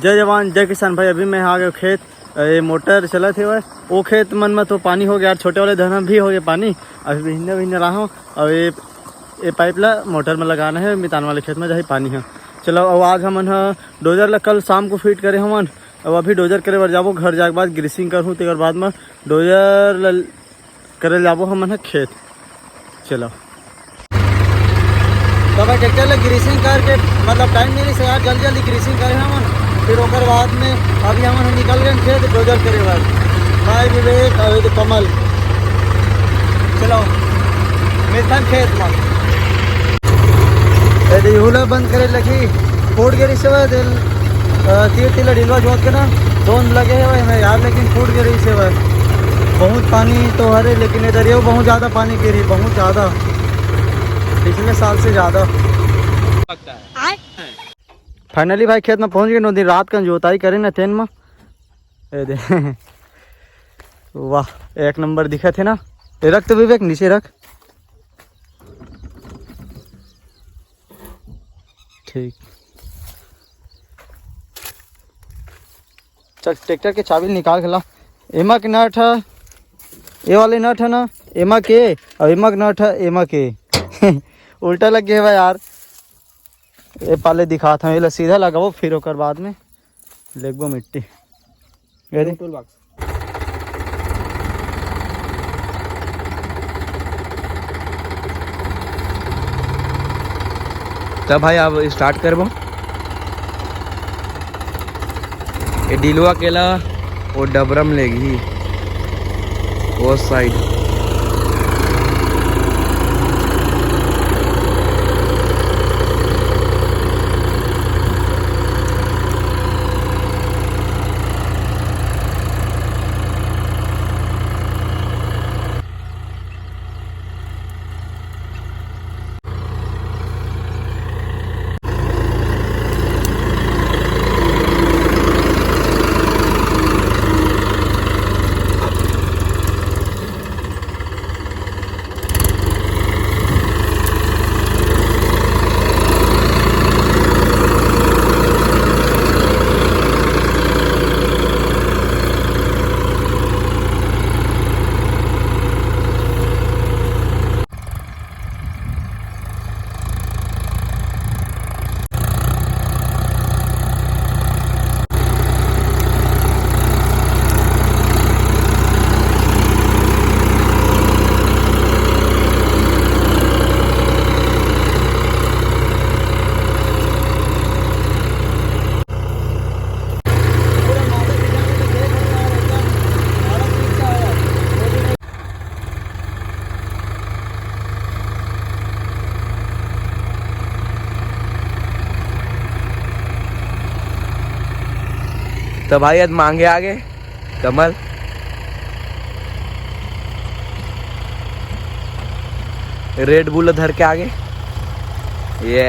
जय जवान जय किसान भाई। अभी मैं आ गया खेत, ये मोटर चला थे वह वो खेत मन में तो पानी हो गया, छोटे वाले धन भी हो गया पानी। अभी भीने भीने रहा हूँ और ये पाइप ला मोटर में लगाना है मितान वाले खेत में जहाँ पानी है। चलो अब आज हमन डोजर ला कल शाम को फिट करे हमन। अब अभी डोजर करे बर जाबो, घर जाके बाद ग्रीसिंग करूँ तेकर बाद में डोजर करे जाबो हमन खेत। चलो तो भाई ट्रैक्टर ला ग्रीसिंग करके मतलब टाइम मिली से यार जल्दी जल्दी ग्रीसिंग करे हमन। फिर ओकर बाद में अभी हमन निकल गए खेत डोजर करे बाद। भाई विवेक और कमल चलो मिलता खेत में। यूला बंद करे लगी फूट गई से वह दिल तीर तिला ढिलवा जोत के ना दोन लगे है भाई मैं यार, लेकिन फूट गई से वह बहुत पानी तो हरे, लेकिन इधर ये बहुत ज़्यादा पानी गिरी, बहुत ज़्यादा पिछले साल से ज़्यादा। फाइनली भाई खेत में पहुंच गए। 9 दिन रात का जोताई करे ना तेन में दे वाह एक नंबर दिखा थे ना। ये रख तो विवेक नीचे रख, ठीक। चल ट्रैक्टर के चाबी निकाल के ला। एमा के नट है, ये वाले नट है ना एमा के, और एमा के नट है एमा के उल्टा लग गया यार। ये पहले दिखा था ये सीधा लगाओ, फिर ओकर बाद में लगबो मिट्टी। तब भाई अब स्टार्ट करबो। ये डिलवा केला वो डबरम लेगी वो साइड। तो भाई आज मांगे आगे कमल रेड बुल धर के आगे ये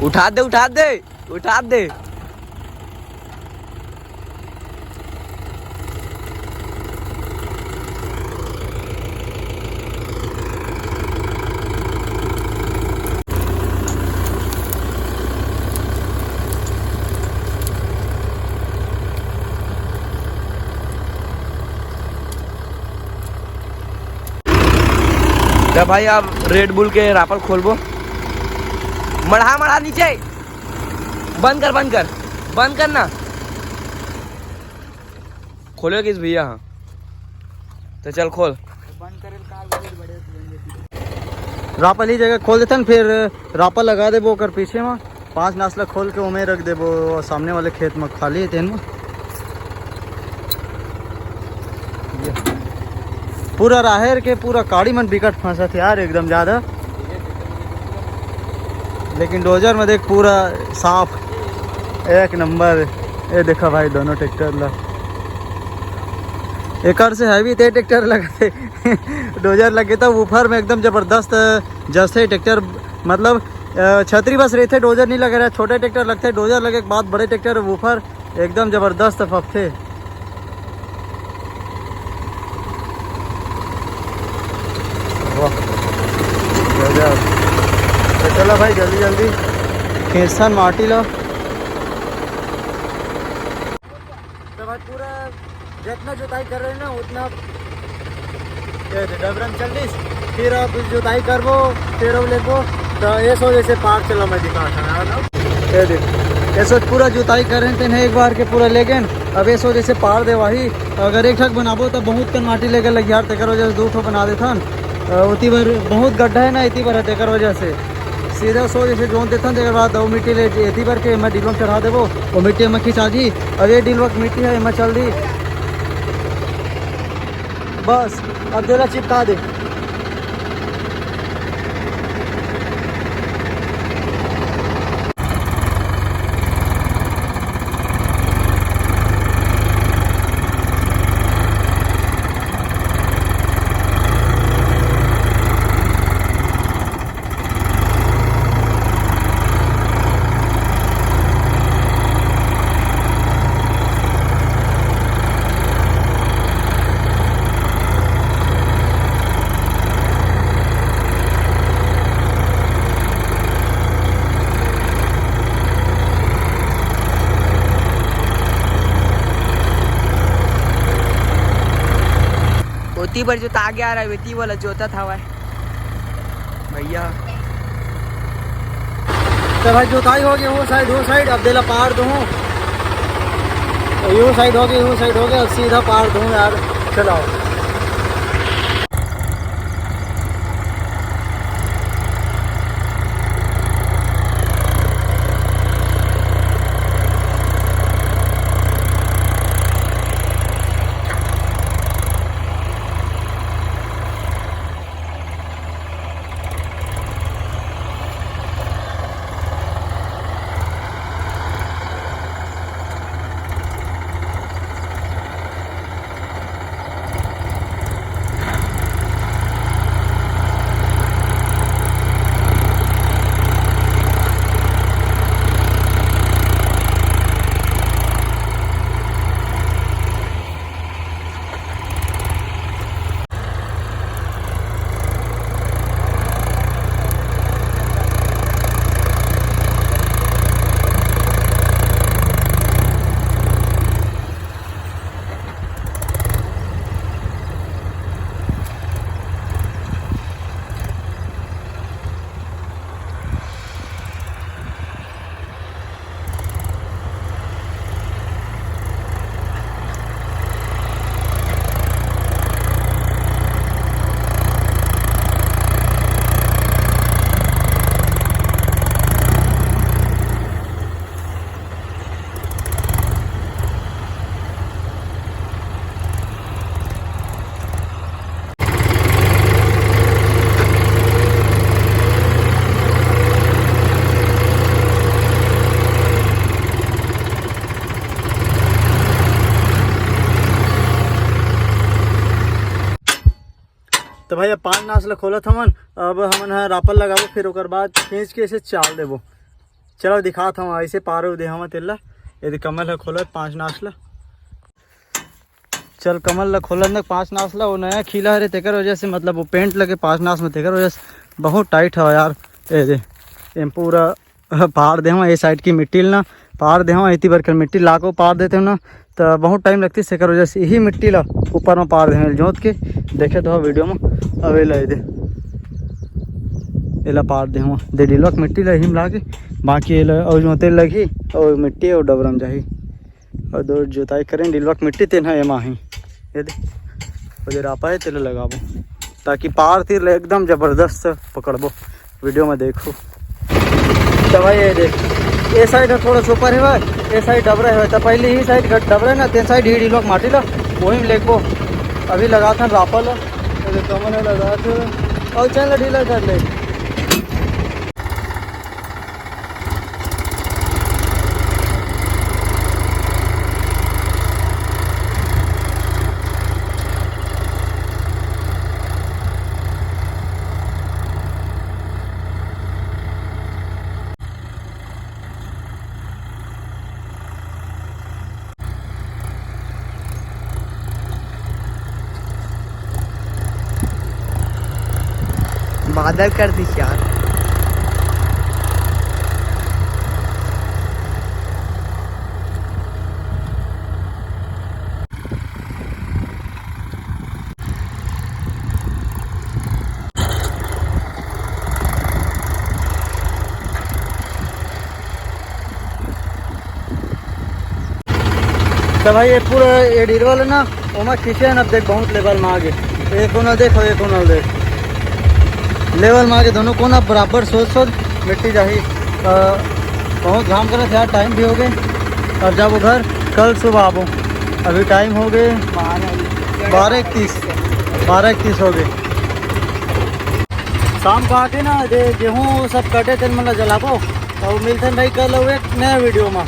उठा दे उठा दे उठा दे। तो भाई अब रेड बुल के रापल खोलबो। मढ़ा मढ़ा नीचे बंद कर बंद कर बंद करना। खोलो किस भैया? हाँ तो चल खोल। बंद करे रापल ही जगह खोल देते फिर रापल लगा देबो कर पीछे में 5 नासला खोल के उमें रख देबो सामने वाले खेत में खाली है तेन में। पूरा राहेर के पूरा काड़ी मन बिकट फंसा थे यार एकदम ज़्यादा, लेकिन डोजर में देख पूरा साफ एक नंबर। ये देखा भाई दोनों ट्रैक्टर ला एक से हैवी थे ट्रैक्टर लगे डोजर लगे था ऊपर में एकदम ज़बरदस्त। जैसे ट्रैक्टर मतलब छतरी बस रहे थे, डोजर नहीं लगे रहा। छोटे ट्रैक्टर लगते डोजर लगे के बाद बड़े ट्रैक्टर ऊपर एकदम ज़बरदस्त फफते। भाई जल्दी जल्दी खेसन माटी लो। तो भाई पूरा जितना जुताई कर रहे हैं ना उतना डबरन चल रही, फिर अब जुताई करबो फिर अब लेबो। तो ये सो जैसे पार चलो मैं दिखा था ये देख ये सोच पूरा जुताई कर रहे थे एक बार के पूरा ले गए। अब ये सो जैसे पार दे वही अगर एक ठक बनाबो तो बहुत कन माटी लेकर लग यार तेकर वजह से 2 ठो बना देथन। उती बार बहुत गड्ढा है ना इतनी बार तेकर वजह से सीधा सो जैसे जोन देथन तेकर बाद वो मिट्टी ले इतनी बार के मैं डीलवा चढ़ा देबो वो मिट्टी में खिंचा दी। अब ये डीलवा मिट्टी है मैं चल दी बस अब देला चिपका दे। उती बार जो आगे आ रहा है वेती वाला जोता था भाई भैया। तो भाई जुताई हो गई वो साइड अब देला पार दूँ यो साइड हो गई अब सीधा पार दूँ यार चलाओ। तो भाई अब 5 नासला खोलत हमन अब हमन रापल लगाबो फिर ओकर बाद खींच के ऐसे चाल देबो। चलो दिखात हम ऐसे पारो दे हम तेला यदि कमल है खोलत 5 नासला। चल कमल ला खोलत न 5 नासला वो नया खिला है तेकर वजह से मतलब वो पेंट लगे 5 नास में तेकर वजह से बहुत टाइट है यार। ये दे एम पूरा पार दे हम ये साइड की मिट्टी ना पार दे हम इतनी बरकर मिट्टी लाको पार देते हो ना तो बहुत टाइम लगती है वजह से यही मिट्टी ला ऊपर में पार दे जोत के देखे तो वीडियो में अवे ला दे एला पार दे हम दे डिलवक मिट्टी ला हिम लाके बाकी एला और जोते लगी और मिट्टी और डबरम जाही और 2 जोताई करें डिलवक मिट्टी तेन है एमा ही ये दे और रापा है तेल लगाबो ताकि पार तीर एकदम जबरदस्त पकड़बो वीडियो में देखो। तो भाई ये देख ये साइड थोड़ा सुपर है भाई ये साइड डबरा है तो पहले ही साइड डबरा ना तेन साइड ही डिलवक माटी ला वही लेको अभी लगा था रापल कमल है लगा थे और चल ढीला कर ले। बादल कर दी यार। तो भाई ये पूरा ये डीरवल है ना ओमा खींचे ना देख बहुत लेवल में आगे एक कोना देखो एक कोना देख लेवल में आगे दोनों कोना बराबर सोच मिट्टी जाही बहुत घाम कर यार टाइम भी हो गए और जब वो घर कल सुबह आबो अभी टाइम हो गए 12:31 हो गए शाम को आके ना गेहूँ सब कटे थे मतलब जलाबो और मिलते हैं भाई कल एक नया वीडियो में।